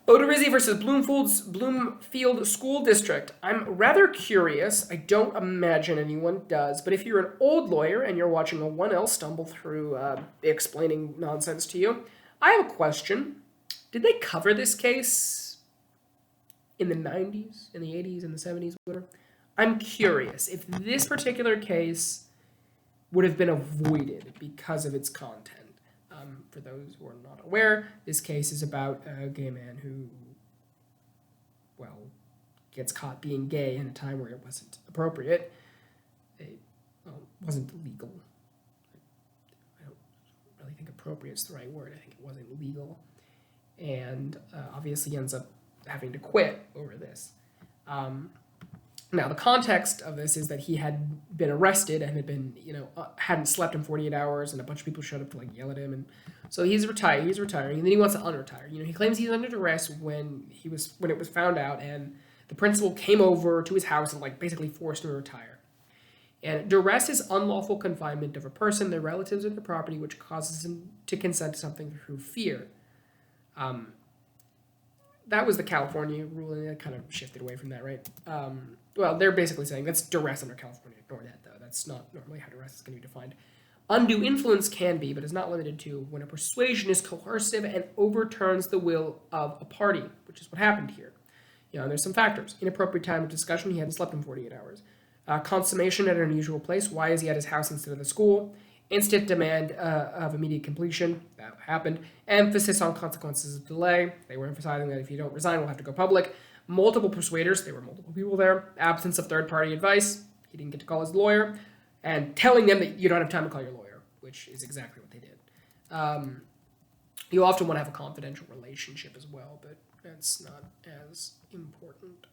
Odorizzi versus Bloomfield School District. I'm rather curious. I don't imagine anyone does, but if you're an old lawyer and you're watching a 1L stumble through explaining nonsense to you, I have a question. Did they cover this case in the 90s, in the 80s, in the 70s, whatever? I'm curious if this particular case would have been avoided because of its content. For those who are not aware, this case is about a gay man who, well, gets caught being gay in a time where it wasn't appropriate. It wasn't legal. I don't really think appropriate is the right word. I think it wasn't legal. And obviously ends up having to quit over this. Now, the context of this is that he had been arrested and had been, hadn't slept in 48 hours, and a bunch of people showed up to like yell at him, and so he's retired. He's retiring, and then he wants to unretire. He claims he's under duress when it was found out, and the principal came over to his house and like basically forced him to retire. And duress is unlawful confinement of a person, their relatives, or the property, which causes them to consent to something through fear. That was the California ruling. That kind of shifted away from that, right? Well, they're basically saying that's duress under California. Ignore that, though. That's not normally how duress is going to be defined. Undue influence can be, but is not limited to, when a persuasion is coercive and overturns the will of a party, which is what happened here. And there's some factors. Inappropriate time of discussion. He hadn't slept in 48 hours. Consummation at an unusual place. Why is he at his house instead of the school? Instant demand of immediate completion. That happened. Emphasis on consequences of delay. They were emphasizing that if you don't resign, we'll have to go public. Multiple persuaders. There were multiple people there. Absence of third-party advice. He didn't get to call his lawyer. And telling them that you don't have time to call your lawyer, which is exactly what they did. You often want to have a confidential relationship as well, but that's not as important.